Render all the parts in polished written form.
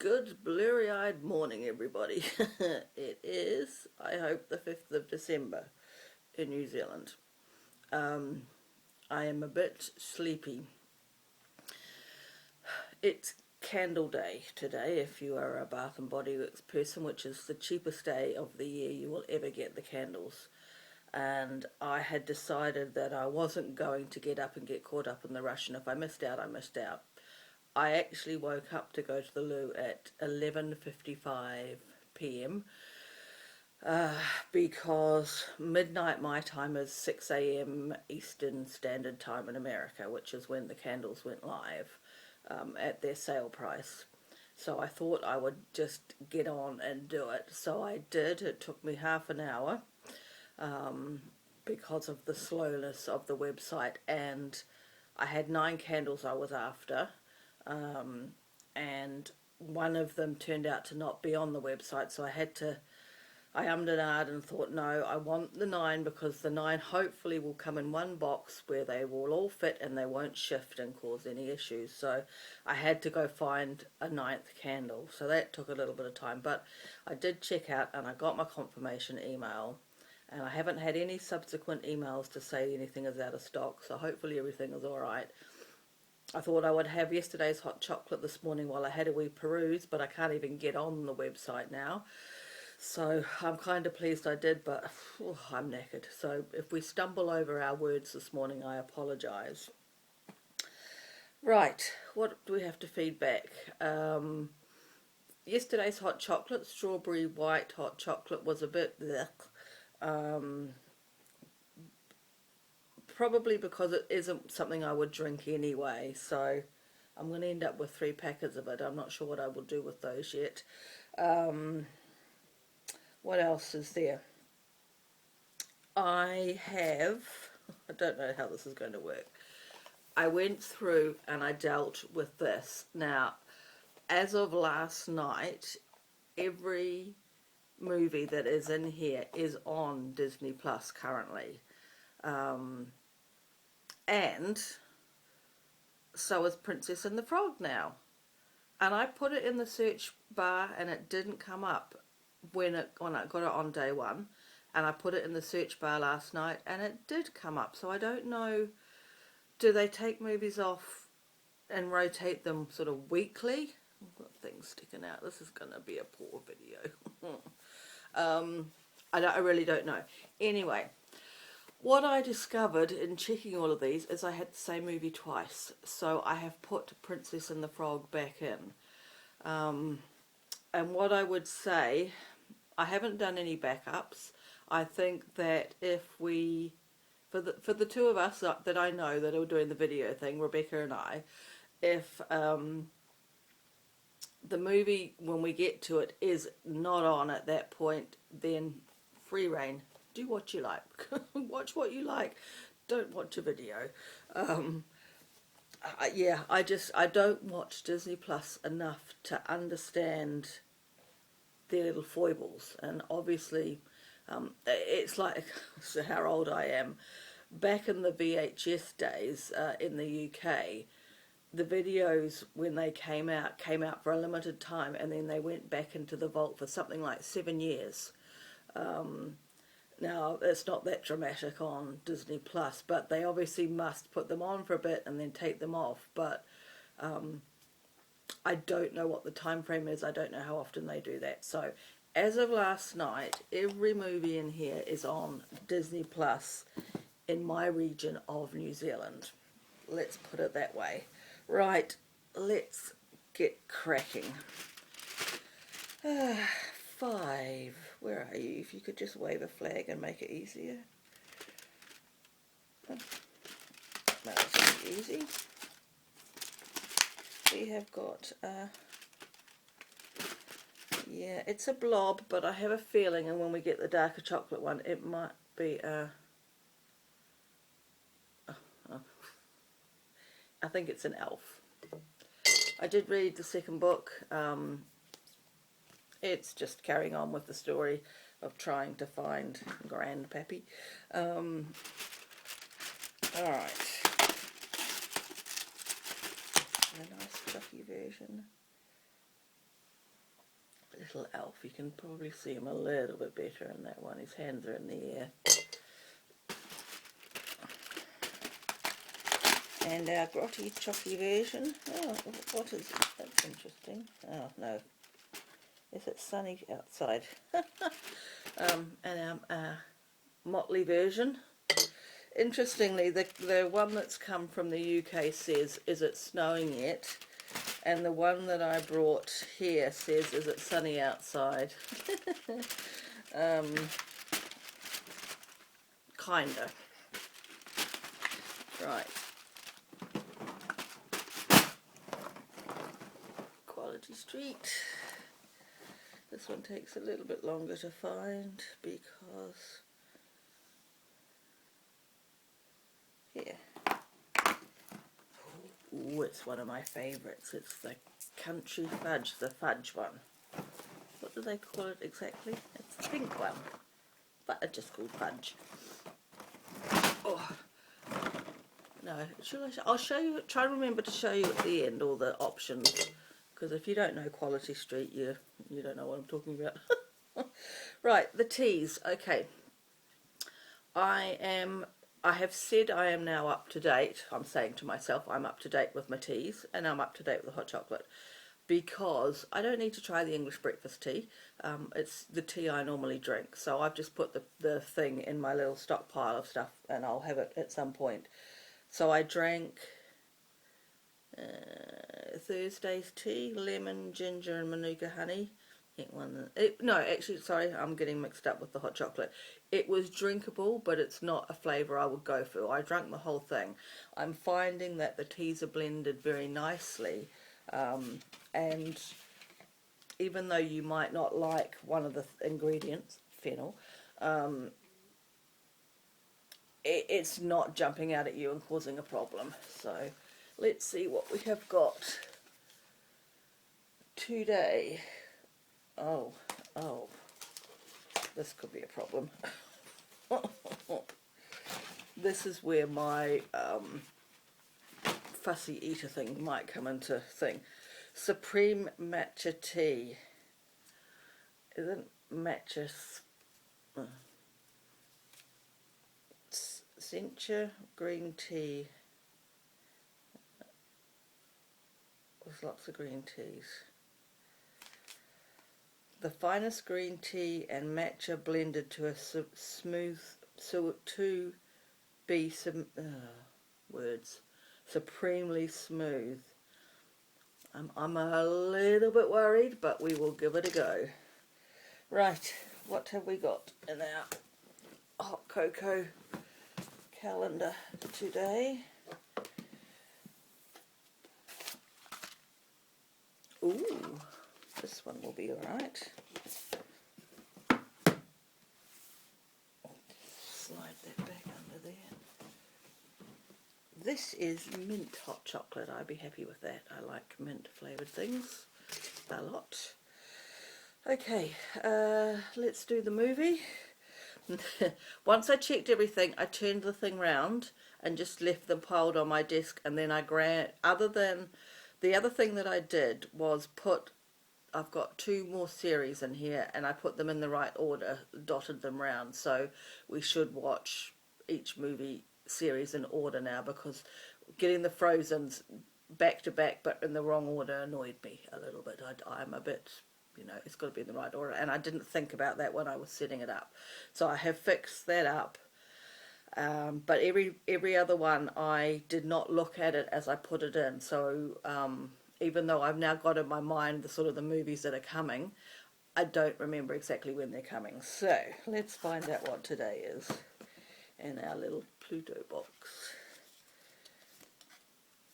Good blurry-eyed morning, everybody. It is, I hope, the 5th of December in New Zealand. I am a bit sleepy. It's candle day today if you are a Bath and Body Works person, which is the cheapest day of the year you will ever get the candles. And I had decided that I wasn't going to get up and get caught up in the rush, and if I missed out, I missed out. I actually woke up to go to the loo at 11:55 p.m. Because midnight my time is 6 a.m. Eastern Standard Time in America, which is when the candles went live at their sale price. So I thought I would just get on and do it. So I did. It took me half an hour because of the slowness of the website, and I had 9 candles I was after. And one of them turned out to not be on the website, so I ummed and ahed and thought, no, I want the 9 because the 9 hopefully will come in one box where they will all fit and they won't shift and cause any issues. So I had to go find a 9th candle, so that took a little bit of time, but I did check out and I got my confirmation email, and I haven't had any subsequent emails to say anything is out of stock, so hopefully everything is alright. I thought I would have yesterday's hot chocolate this morning while I had a wee peruse, but I can't even get on the website now. So I'm kind of pleased I did, but I'm knackered. So if we stumble over our words this morning, I apologise. Right, what do we have to feed back? Yesterday's hot chocolate, strawberry white hot chocolate, was a bit blech. Probably because it isn't something I would drink anyway, so I'm going to end up with 3 packets of it. I'm not sure what I will do with those yet. What else is there? I don't know how this is going to work. I went through and I dealt with this. Now, as of last night, every movie that is in here is on Disney Plus currently. And so is Princess and the Frog now. And I put it in the search bar and it didn't come up when I got it on day one. And I put it in the search bar last night and it did come up. So I don't know, do they take movies off and rotate them sort of weekly? I've got things sticking out. This is going to be a poor video. I really don't know. Anyway, what I discovered in checking all of these is I had the same movie twice. So I have put Princess and the Frog back in. And what I would say, I haven't done any backups. I think that if we, for the 2 of us that I know that are doing the video thing, Rebecca and I, if the movie, when we get to it, is not on at that point, then free reign. Do what you like. Watch what you like. Don't watch a video. Yeah, I don't watch Disney Plus enough to understand their little foibles. And obviously, it's like, so how old I am. Back in the VHS days in the UK, the videos, when they came out for a limited time, and then they went back into the vault for something like 7 years. Now, it's not that dramatic on Disney Plus, but they obviously must put them on for a bit and then take them off. But I don't know what the time frame is. I don't know how often they do that. So, as of last night, every movie in here is on Disney Plus in my region of New Zealand. Let's put it that way. Right, let's get cracking. 5. Where are you? If you could just wave a flag and make it easier. That's easy. We have got, yeah, it's a blob, but I have a feeling, and when we get the darker chocolate one, it might be I think it's an elf. I did read the second book. It's just carrying on with the story of trying to find Grandpappy. Alright. A nice fluffy version. little elf. You can probably see him a little bit better in that one. His hands are in the air. And our grotty chocky version. Oh, what is it? That's interesting. Oh no, is it sunny outside? And our motley version. Interestingly, the one that's come from the UK says, "Is it snowing yet?" And the one that I brought here says, "Is it sunny outside?" Kinda. Right. Quality Street. This one takes a little bit longer to find because here. Ooh, it's one of my favourites. It's the Country Fudge, the fudge one. What do they call it exactly? It's the pink one, but it's just called fudge. Oh no, I'll show you. Try to remember to show you at the end all the options, because if you don't know Quality Street, you don't know what I'm talking about. Right, the teas. Okay, I have said I am now up to date. I'm saying to myself I'm up to date with my teas, and I'm up to date with the hot chocolate, because I don't need to try the English breakfast tea. It's the tea I normally drink, so I've just put the thing in my little stockpile of stuff, and I'll have it at some point. So I drank Thursday's tea, lemon, ginger and manuka honey. No, actually, sorry, I'm getting mixed up with the hot chocolate. It was drinkable, but it's not a flavour I would go for. I drank the whole thing. I'm finding that the teas are blended very nicely, and even though you might not like one of the ingredients, fennel, it's not jumping out at you and causing a problem. So let's see what we have got today. Oh, this could be a problem. This is where my fussy eater thing might come into thing. Supreme Matcha Tea. Isn't matcha Sencha green tea? There's lots of green teas. The finest green tea and matcha blended to a smooth, so to be some words, supremely smooth. I'm a little bit worried, but we will give it a go. Right, what have we got in our hot cocoa calendar today? Ooh, this one will be alright. Slide that back under there. This is mint hot chocolate. I'd be happy with that. I like mint flavoured things a lot. Okay, let's do the movie. Once I checked everything, I turned the thing round and just left them piled on my desk, and then I the other thing that I did was I've got 2 more series in here, and I put them in the right order, dotted them round, so we should watch each movie series in order now, because getting the Frozens back to back but in the wrong order annoyed me a little bit. I'm a bit, it's got to be in the right order, and I didn't think about that when I was setting it up. So I have fixed that up. But every other one, I did not look at it as I put it in. So even though I've now got in my mind the sort of the movies that are coming, I don't remember exactly when they're coming. So let's find out what today is in our little Pluto box.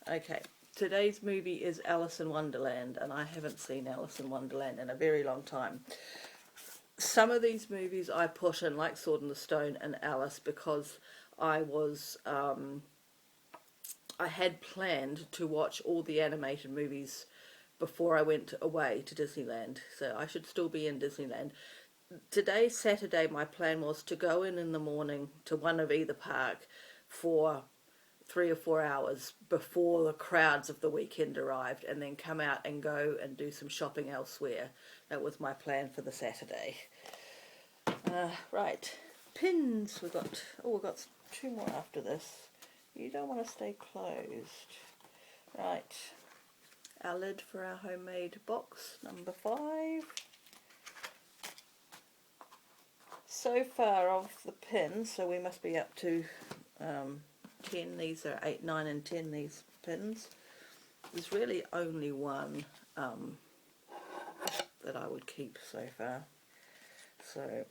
Okay, today's movie is Alice in Wonderland, and I haven't seen Alice in Wonderland in a very long time. Some of these movies I put in, like Sword in the Stone and Alice, because I had planned to watch all the animated movies before I went away to Disneyland, so I should still be in Disneyland. Today, Saturday, my plan was to go in the morning to one of either park for 3 or 4 hours before the crowds of the weekend arrived, and then come out and go and do some shopping elsewhere. That was my plan for the Saturday. Right, pins. We've got 2 more after this. You don't want to stay closed. Right, our lid for our homemade box, number 5. So far of the pins, so we must be up to 10. These are 8, 9 and 10, these pins. There's really only one that I would keep so far. So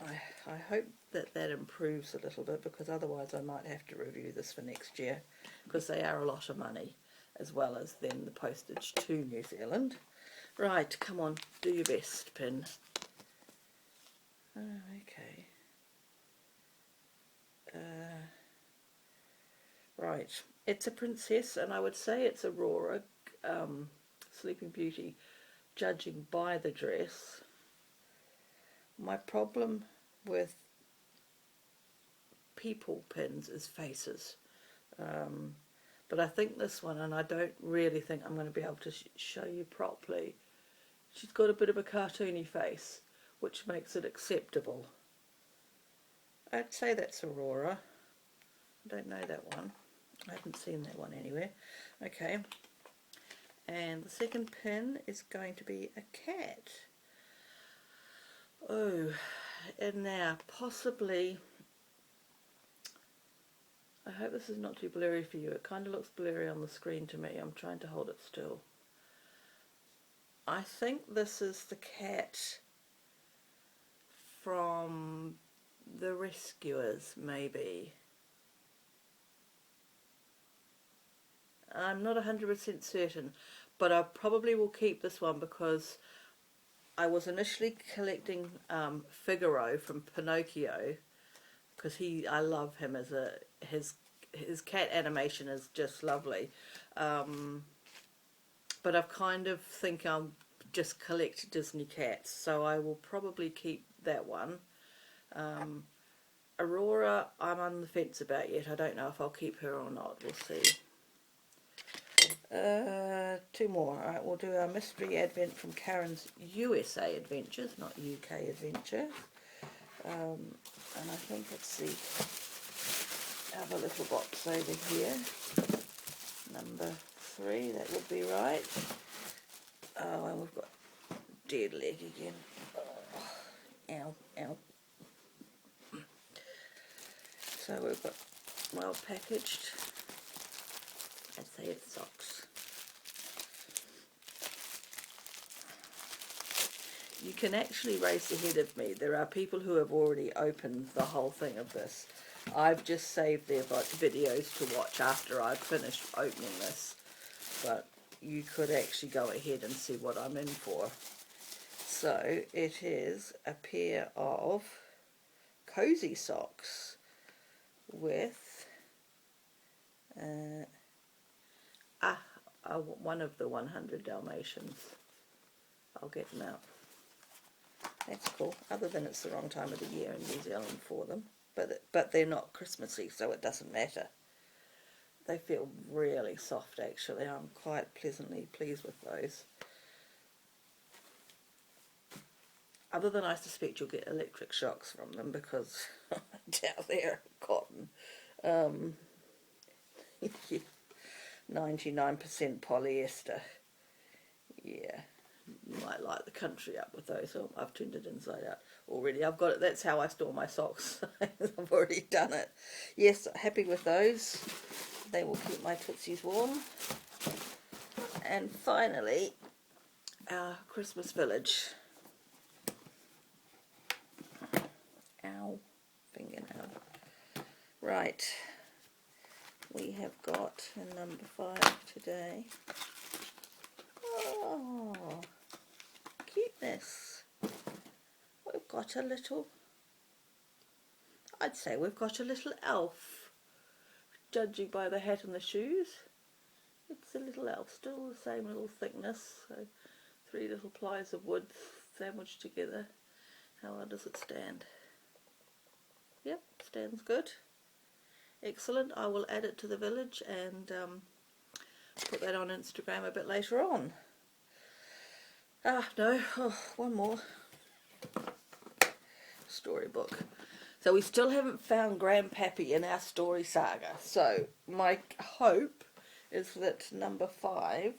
I hope that improves a little bit, because otherwise I might have to review this for next year, because they are a lot of money, as well as then the postage to New Zealand. Right, come on, do your best, pin. Okay. Right, it's a princess, and I would say it's Aurora, Sleeping Beauty, judging by the dress. My problem with people pins is faces, but I think this one, and I don't really think I'm going to be able to show you properly, she's got a bit of a cartoony face, which makes it acceptable. I'd say that's Aurora. I don't know that one. I haven't seen that one anywhere. Okay, and the second pin is going to be a cat. Oh, and now possibly, I hope this is not too blurry for you. It kind of looks blurry on the screen to me. I'm trying to hold it still. I think this is the cat from The Rescuers, maybe. I'm not 100% certain, but I probably will keep this one, because I was initially collecting Figaro from Pinocchio, because I love him as his cat animation is just lovely. But I've kind of think I'll just collect Disney cats, so I will probably keep that one. Aurora, I'm on the fence about yet. I don't know if I'll keep her or not. We'll see. 2 more. Alright, we'll do our mystery advent from Karen's USA Adventures, not UK Adventure. And I think, let's see, I have a little box over here. Number 3, that would be right. Oh, and we've got dead leg again. Oh, ow, ow. So we've got well packaged, I'd say it's socks. You can actually race ahead of me. There are people who have already opened the whole thing of this. I've just saved their videos to watch after I've finished opening this. But you could actually go ahead and see what I'm in for. So it is a pair of cozy socks with one of the 100 Dalmatians. I'll get them out. That's cool, other than it's the wrong time of the year in New Zealand for them. But they're not Christmassy, so it doesn't matter. They feel really soft, actually. I'm quite pleasantly pleased with those. Other than I suspect you'll get electric shocks from them, because I doubt they're cotton. 99% polyester. Yeah. You might light the country up with those. Oh, I've turned it inside out already. I've got it. That's how I store my socks. I've already done it. Yes, happy with those. They will keep my tootsies warm. And finally, our Christmas village. Ow, fingernail. Right, we have got a number 5 today. Oh, cuteness. We've got a little, I'd say we've got a little elf, judging by the hat and the shoes. It's a little elf, still the same little thickness, so 3 little plies of wood sandwiched together. How well does it stand? Yep, stands good. Excellent. I will add it to the village and put that on Instagram a bit later on. No, one more. Storybook. So we still haven't found Grandpappy in our story saga. So my hope is that number 5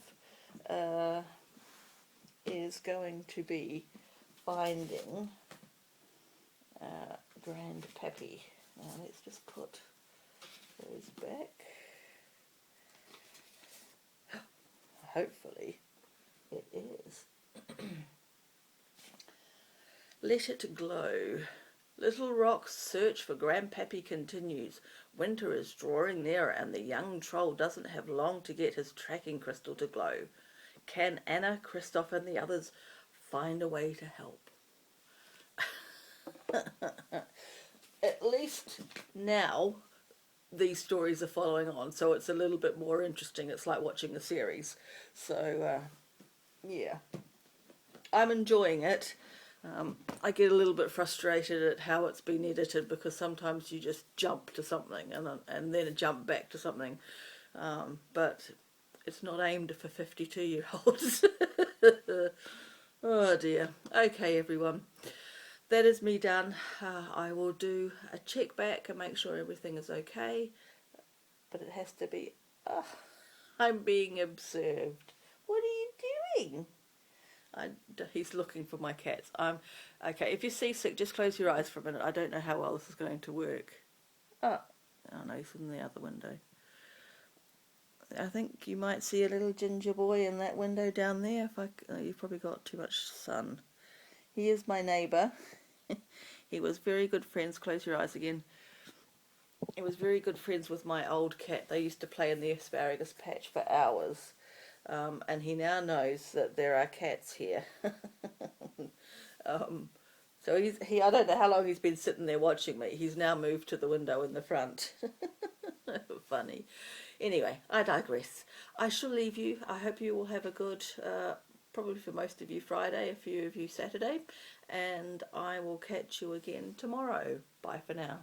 is going to be finding Grandpappy. Now let's just put those back. Hopefully it is. Let it glow. Little Rock's search for Grandpappy continues. Winter is drawing nearer and the young troll doesn't have long to get his tracking crystal to glow. Can Anna, Christoph and the others find a way to help? At least now these stories are following on, so it's a little bit more interesting. It's like watching a series. So, yeah. I'm enjoying it. I get a little bit frustrated at how it's been edited because sometimes you just jump to something and then jump back to something. But it's not aimed for 52-year-olds. Oh dear. Okay, everyone. That is me done. I will do a check back and make sure everything is okay. But it has to be... I'm being observed. What are you doing? He's looking for my cats. Okay, if you're seasick, just close your eyes for a minute. I don't know how well this is going to work. Oh no, he's in the other window. I think you might see a little ginger boy in that window down there. You've probably got too much sun. He is my neighbour. He was very good friends. Close your eyes again. He was very good friends with my old cat. They used to play in the asparagus patch for hours. And he now knows that there are cats here. So I don't know how long he's been sitting there watching me. He's now moved to the window in the front. Funny. Anyway, I digress. I shall leave you. I hope you will have a good, probably for most of you Friday, a few of you Saturday. And I will catch you again tomorrow. Bye for now.